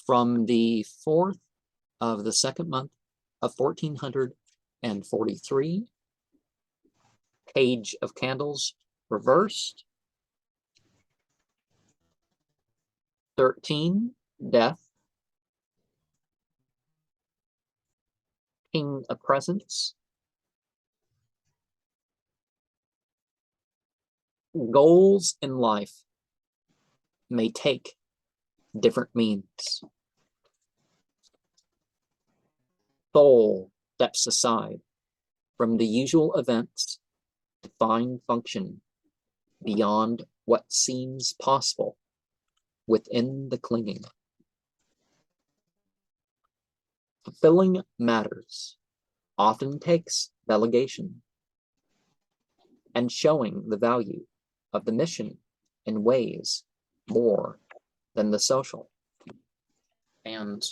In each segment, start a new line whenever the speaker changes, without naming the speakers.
From the 4th of the 2nd month of 1443, Page of Candles reversed. 13, Death. King of Presents. Goals in life may take different means. Soul steps aside from the usual events to find function beyond what seems possible within the clinging. Fulfilling matters often takes delegation and showing the value of the mission in ways more than the social. And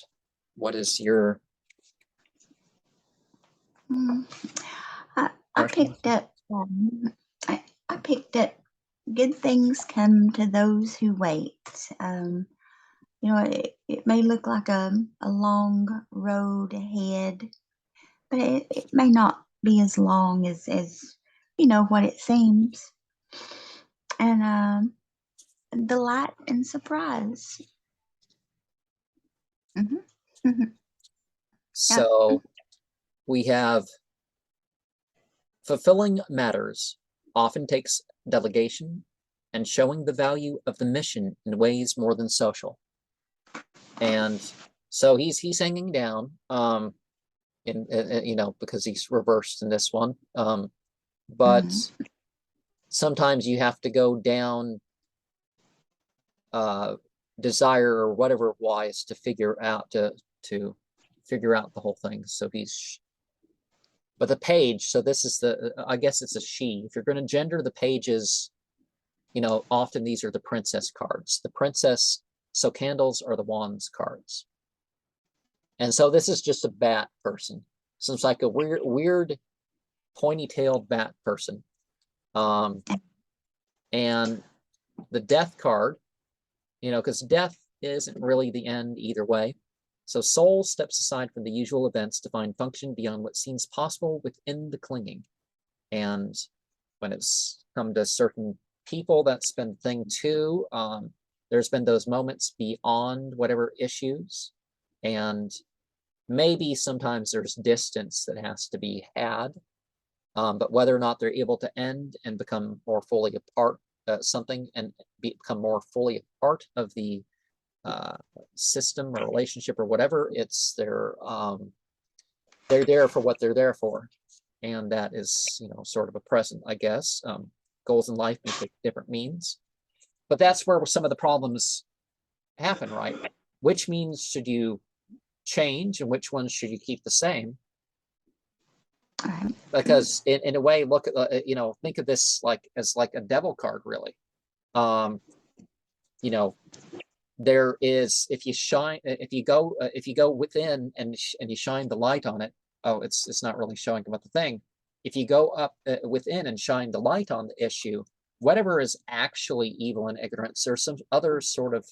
what is your...
I picked up good things come to those who wait. You know, it may look like a long road ahead, but it may not be as long as you know what it seems. And delight and surprise.
So we have fulfilling matters often takes delegation and showing the value of the mission in ways more than social. And so he's hanging down, you know, because he's reversed in this one. But sometimes you have to go down desire or whatever wise to figure out to figure out the whole thing. So he's, but the page, so this is the, I guess it's a she. If you're going to gender the pages, you know, often these are the princess cards. The princess, so candles are the wands cards. And so this is just a bat person. So it's like a weird pointy-tailed bat person. And the death card, you know, because death isn't really the end either way. So soul steps aside from the usual events to find function beyond what seems possible within the clinging. And when it's come to certain people, that's been the thing too. There's been those moments beyond whatever issues. And maybe sometimes there's distance that has to be had. But whether or not they're able to end and become more fully a part something and become more fully a part of the system or relationship or whatever, it's they're there for what they're there for, and that is, you know, sort of a present, I guess. Goals in life may take different means, but that's where some of the problems happen, right? Which means should you change and which ones should you keep the same? Because in a way, look at you know, think of this like as like a devil card, really. You know, there is, if you go within and you shine the light on it, oh, it's not really showing about the thing. If you go up within and shine the light on the issue, whatever is actually evil and ignorance, there's some other sort of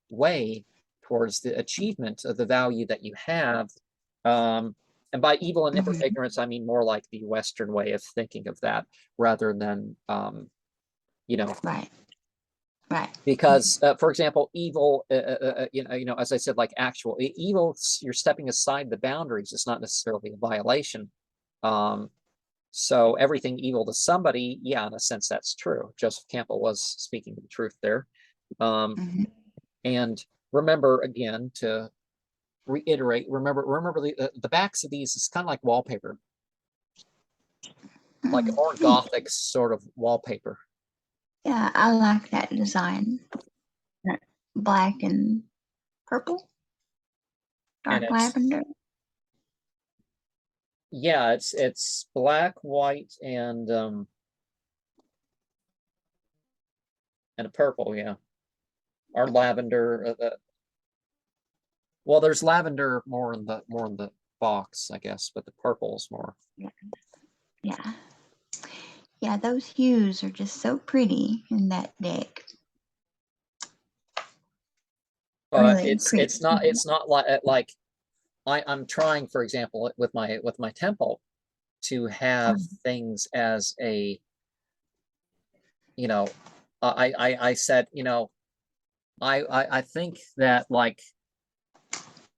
way towards the achievement of the value that you have. And by evil and ignorance, I mean more like the Western way of thinking of that, rather than, you know,
right.
Because, for example, evil, you know, as I said, like actual evil, you're stepping aside the boundaries. It's not necessarily a violation. So everything evil to somebody, yeah, in a sense, that's true. Joseph Campbell was speaking the truth there. And remember, again, to reiterate, remember the backs of these is kind of like wallpaper, like a more gothic sort of wallpaper.
Yeah, I like that design. Black and purple, dark lavender.
Yeah, it's black, white, and a purple, yeah, or lavender. Well, there's lavender more in the box, I guess, but the purple is more.
Yeah, those hues are just so pretty in that deck.
but
really pretty.
it's not like I'm trying, for example, with my temple to have things as a, you know, I said, you know, I think that like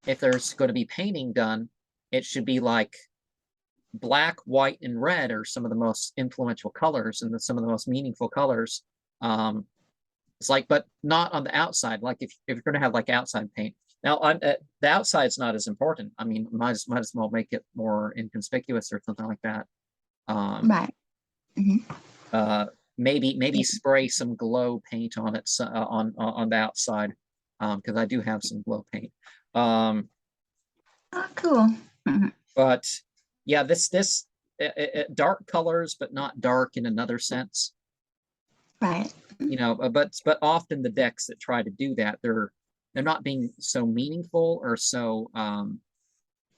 if there's going to be painting done, it should be like black, white, and red are some of the most influential colors and some of the most meaningful colors. It's like, but not on the outside. Like if you're going to have like outside paint. Now, the outside's not as important. I mean, might as well make it more inconspicuous or something like that.
Right.
Maybe spray some glow paint on it on the outside, because I do have some glow paint.
Oh, cool.
But yeah, this dark colors, but not dark in another sense.
Right.
You know, but often the decks that try to do that, they're not being so meaningful or so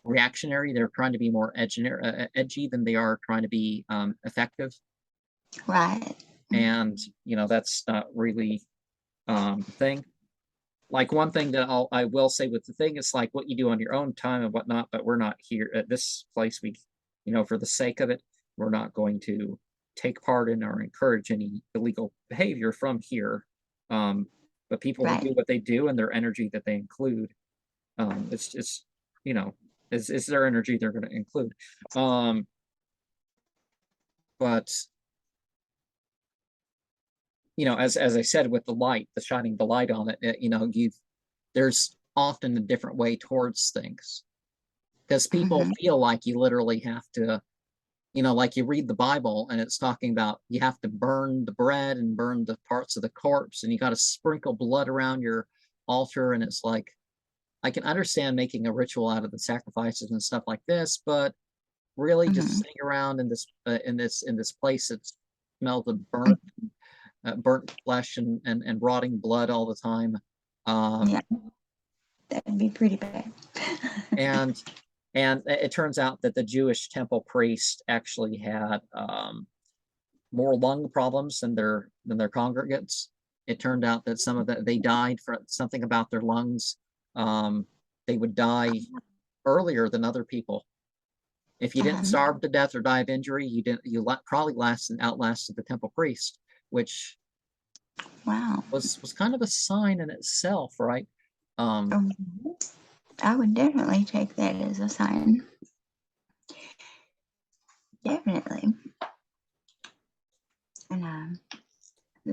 reactionary. They're trying to be more edgy than they are trying to be effective.
Right.
And you know, that's not really the thing. Like one thing that I will say with the thing, it's like what you do on your own time and whatnot, but we're not here at this place. We, you know, for the sake of it, we're not going to take part in or encourage any illegal behavior from here. But people will
Right.
do what they do and their energy that they include. It's just, you know, is their energy they're going to include. But you know, as I said, with the light, the shining the light on it, you know, there's often a different way towards things because people feel like you literally have to, you know, like you read the Bible and it's talking about you have to burn the bread and burn the parts of the corpse and you got to sprinkle blood around your altar. And it's like, I can understand making a ritual out of the sacrifices and stuff like this, but really just sitting around in this place that smells of burnt flesh and rotting blood all the time.
Yeah, that'd be pretty bad.
and it turns out that the Jewish temple priest actually had more lung problems than their congregants. It turned out that some of they died for something about their lungs. They would die earlier than other people. If you didn't starve to death or die of injury, you probably outlasted the temple priest, which
Wow.
was kind of a sign in itself, right?
I would definitely take that as a sign. Definitely. And